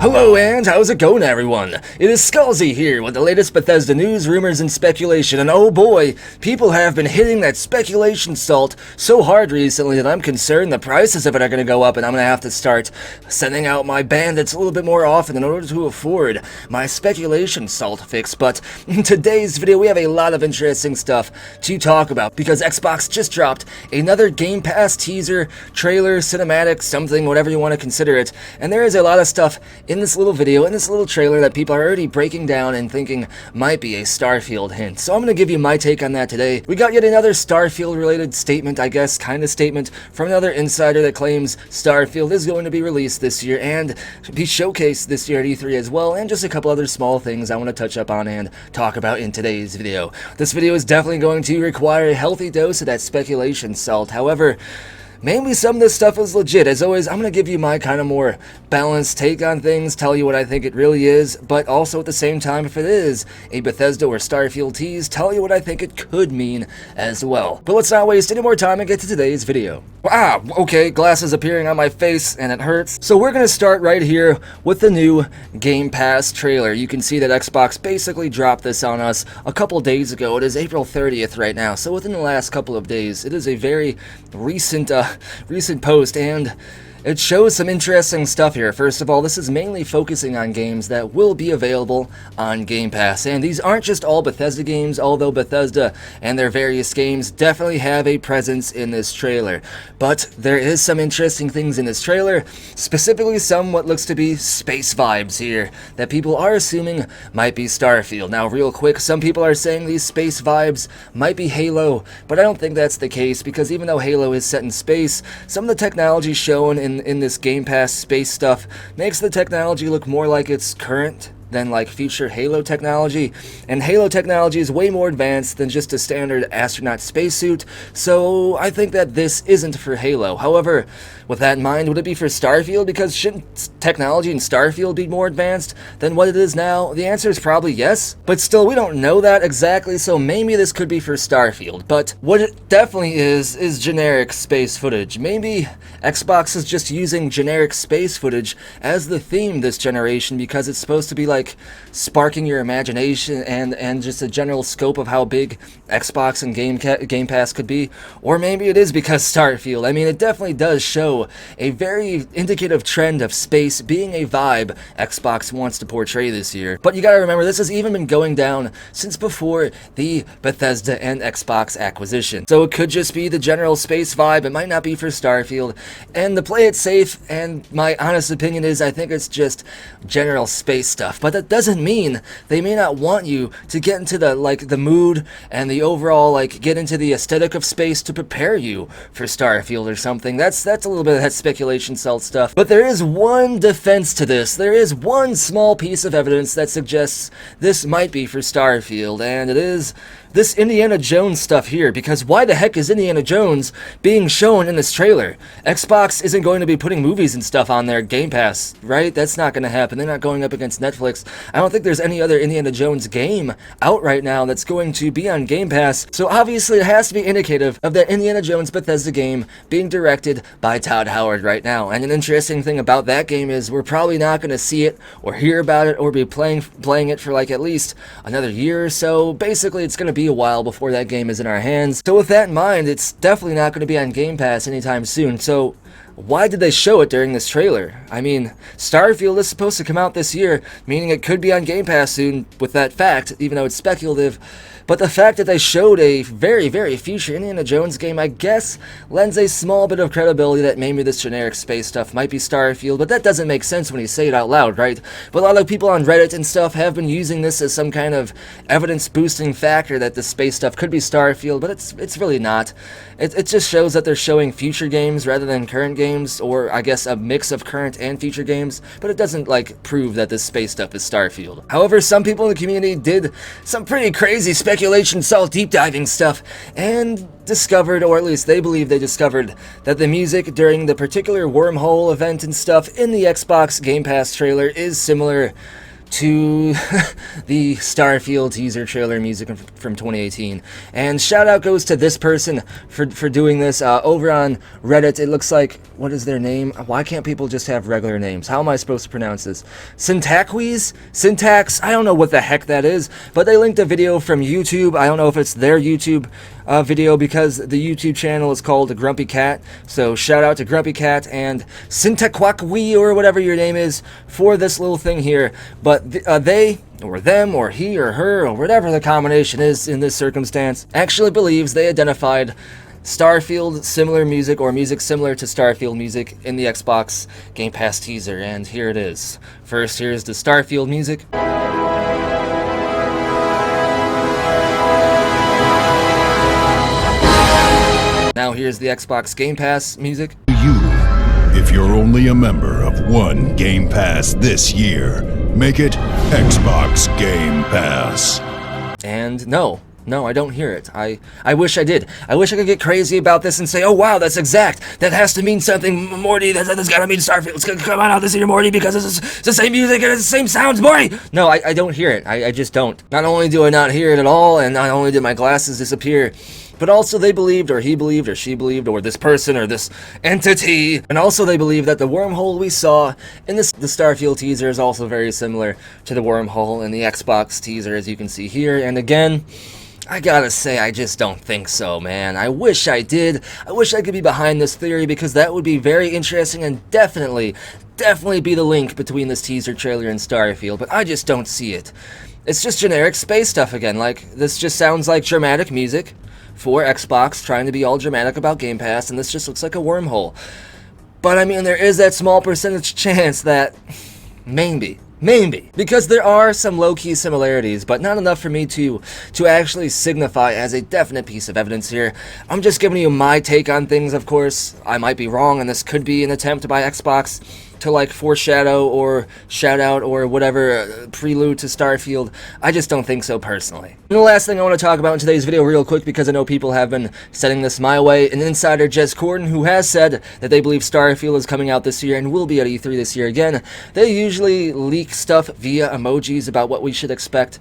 Hello and how's it going, everyone? It is Skullzi here with the latest Bethesda news, rumors, and speculation, and oh boy, people have been hitting that speculation salt so hard recently that I'm concerned the prices of it are going to go up and I'm going to have to start sending out my bandits a little bit more often in order to afford my speculation salt fix. But in today's video we have a lot of interesting stuff to talk about because Xbox just dropped another Game Pass teaser, trailer, cinematic, something, whatever you want to consider it, and there is a lot of stuff in this little video, in this little trailer that people are already breaking down and thinking might be a Starfield hint. So I'm going to give you my take on that today. We got yet another Starfield related statement, I guess, kind of statement from another insider that claims Starfield is going to be released this year and be showcased this year at E3 as well, and just a couple other small things I want to touch up on and talk about in today's video. This video is definitely going to require a healthy dose of that speculation salt. However, maybe some of this stuff is legit. As always, I'm going to give you my kind of more balanced take on things, tell you what I think it really is, but also at the same time, if it is a Bethesda or Starfield tease, tell you what I think it could mean as well. But let's not waste any more time and get to today's video. Okay, glasses appearing on my face and it hurts. So we're going to start right here with the new Game Pass trailer. You can see that Xbox basically dropped this on us a couple days ago. It is April 30th right now, so within the last couple of days. It is a very recent post, and it shows some interesting stuff here. First of all, this is mainly focusing on games that will be available on Game Pass, and these aren't just all Bethesda games, although Bethesda and their various games definitely have a presence in this trailer. But there is some interesting things in this trailer, specifically some what looks to be space vibes here that people are assuming might be Starfield. Now, real quick, some people are saying these space vibes might be Halo, but I don't think that's the case, because even though Halo is set in space, some of the technology shown in this Game Pass space stuff makes the technology look more like it's current than like future Halo technology, and Halo technology is way more advanced than just a standard astronaut spacesuit, so I think that this isn't for Halo. However, with that in mind, would it be for Starfield? Because shouldn't technology in Starfield be more advanced than what it is now? The answer is probably yes, but still, we don't know that exactly, so maybe this could be for Starfield. But what it definitely is generic space footage. Maybe Xbox is just using generic space footage as the theme this generation because it's supposed to be like sparking your imagination and just a general scope of how big Xbox and Game Pass could be. Or maybe it is because Starfield. I mean, it definitely does show a very indicative trend of space being a vibe Xbox wants to portray this year. But you gotta remember, this has even been going down since before the Bethesda and Xbox acquisition. So it could just be the general space vibe. It might not be for Starfield. And to play it safe, and my honest opinion is, I think it's just general space stuff. But that doesn't mean they may not want you to get into the mood and the overall get into the aesthetic of space to prepare you for Starfield or something. That's a little bit of that speculation salt stuff. But there is one defense to this. There is one small piece of evidence that suggests this might be for Starfield, and it is this Indiana Jones stuff here, because why the heck is Indiana Jones being shown in this trailer? Xbox isn't going to be putting movies and stuff on their Game Pass, right? That's not going to happen. They're not going up against Netflix. I don't think there's any other Indiana Jones game out right now that's going to be on Game Pass, so obviously it has to be indicative of that Indiana Jones Bethesda game being directed by Todd Howard right now. And an interesting thing about that game is we're probably not going to see it or hear about it or be playing it for at least another year or so. Basically, it's going to be a while before that game is in our hands. So with that in mind, it's definitely not going to be on Game Pass anytime soon. So why did they show it during this trailer? I mean, Starfield is supposed to come out this year, meaning it could be on Game Pass soon with that fact, even though it's speculative. But the fact that they showed a very, very future Indiana Jones game, I guess, lends a small bit of credibility that maybe this generic space stuff might be Starfield, but that doesn't make sense when you say it out loud, right? But a lot of people on Reddit and stuff have been using this as some kind of evidence-boosting factor that the space stuff could be Starfield, but it's really not. It just shows that they're showing future games rather than current games, or I guess a mix of current and future games, but it doesn't prove that this space stuff is Starfield. However, some people in the community did some pretty crazy speculation salt deep diving stuff and discovered, or at least they believe they discovered, that the music during the particular wormhole event and stuff in the Xbox Game Pass trailer is similar to the Starfield teaser trailer music from 2018. And shout out goes to this person for doing this. Over on Reddit, it looks like, what is their name? Why can't people just have regular names? How am I supposed to pronounce this? Syntax? I don't know what the heck that is, but they linked a video from YouTube. I don't know if it's their YouTube video, because the YouTube channel is called Grumpy Cat. So shout out to Grumpy Cat and Syntaquakwi, or whatever your name is, for this little thing here. But they, or them, or he, or her, or whatever the combination is in this circumstance, actually believes they identified Starfield similar music, or music similar to Starfield music, in the Xbox Game Pass teaser. And here it is. First, here's the Starfield music. Now here's the Xbox Game Pass music. If you're only a member of one Game Pass this year, make it Xbox Game Pass. And no, I don't hear it. I wish I did. I wish I could get crazy about this and say, oh wow, that's exact. That has to mean something, Morty. That's gotta mean Starfield. It's gonna come out this year, Morty, because it's the same music and it's the same sounds, Morty. No, I don't hear it. I just don't. Not only do I not hear it at all, and not only did my glasses disappear, but also they believed, or he believed, or she believed, or this person, or this entity, and also they believe that the wormhole we saw in the Starfield teaser is also very similar to the wormhole in the Xbox teaser, as you can see here. And again, I gotta say, I just don't think so, man. I wish I did. I wish I could be behind this theory, because that would be very interesting and definitely be the link between this teaser trailer and Starfield, but I just don't see it. It's just generic space stuff again. Like, this just sounds like dramatic music for Xbox, trying to be all dramatic about Game Pass, and this just looks like a wormhole. But I mean, there is that small percentage chance that maybe, because there are some low-key similarities, but not enough for me to actually signify as a definite piece of evidence here. I'm just giving you my take on things, of course. I might be wrong, and this could be an attempt by Xbox to like foreshadow or shout out or whatever, prelude to Starfield. I just don't think so personally. And the last thing I want to talk about in today's video real quick, because I know people have been sending this my way, an insider, Jez Corden, who has said that they believe Starfield is coming out this year and will be at E3 this year again. They usually leak stuff via emojis about what we should expect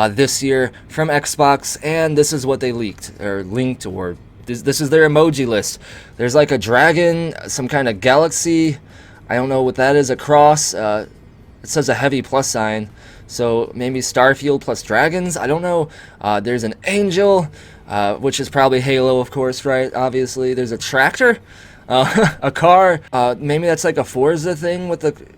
this year from Xbox, and this is what they leaked, or linked, or this is their emoji list. There's like a dragon, some kind of galaxy, I don't know what that is, a cross, it says a heavy plus sign, so maybe Starfield plus dragons, I don't know. There's an angel, which is probably Halo, of course, right, obviously. There's a tractor, a car, maybe that's like a Forza thing with the...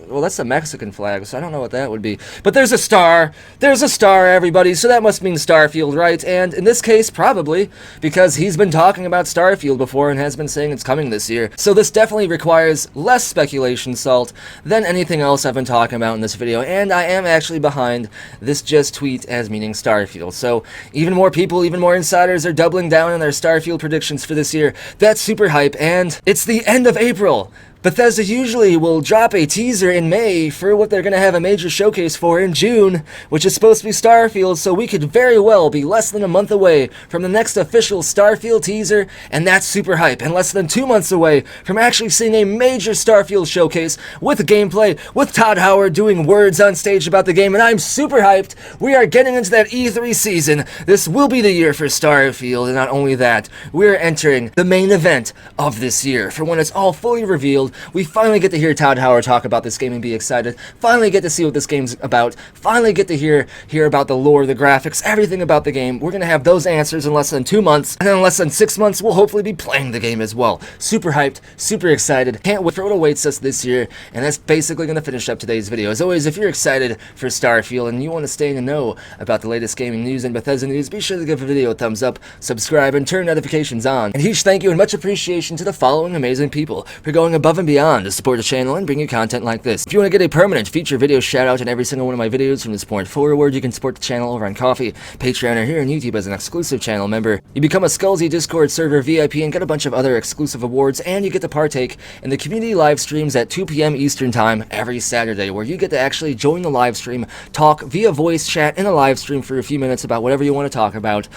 Well, that's the Mexican flag, so I don't know what that would be. But there's a star, everybody, so that must mean Starfield, right? And in this case, probably, because he's been talking about Starfield before and has been saying it's coming this year. So this definitely requires less speculation salt than anything else I've been talking about in this video, and I am actually behind this just tweet as meaning Starfield. So even more people, even more insiders are doubling down on their Starfield predictions for this year. That's super hype, and it's the end of April. Bethesda usually will drop a teaser in May for what they're going to have a major showcase for in June, which is supposed to be Starfield, so we could very well be less than a month away from the next official Starfield teaser, and that's super hype, and less than 2 months away from actually seeing a major Starfield showcase with gameplay, with Todd Howard doing words on stage about the game, and I'm super hyped. We are getting into that E3 season. This will be the year for Starfield, and not only that, we're entering the main event of this year, for when it's all fully revealed. We finally get to hear Todd Howard talk about this game and be excited. Finally get to see what this game's about. Finally get to hear about the lore, the graphics, everything about the game. We're going to have those answers in less than 2 months. And then in less than 6 months, we'll hopefully be playing the game as well. Super hyped, super excited. Can't wait for what awaits us this year. And that's basically going to finish up today's video. As always, if you're excited for Starfield and you want to stay in the know about the latest gaming news and Bethesda news, be sure to give the video a thumbs up, subscribe, and turn notifications on. And huge thank you and much appreciation to the following amazing people for going above and beyond to support the channel and bring you content like this. If you want to get a permanent feature video shout out in every single one of my videos from this point forward, you can support the channel over on Ko-fi, Patreon, or here on YouTube as an exclusive channel member. You become a Skullzi Discord server VIP and get a bunch of other exclusive awards, and you get to partake in the community live streams at 2 p.m. Eastern Time every Saturday, where you get to actually join the live stream, talk via voice chat in a live stream for a few minutes about whatever you want to talk about.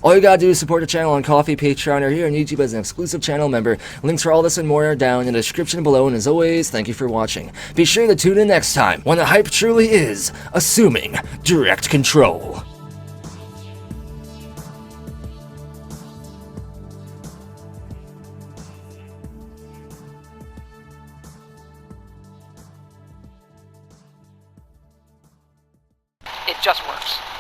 All you gotta do is support the channel on Ko-fi, Patreon, or here on YouTube as an exclusive channel member. Links for all this and more are down in the description below, and as always, thank you for watching. Be sure to tune in next time when the hype truly is assuming direct control. It just works.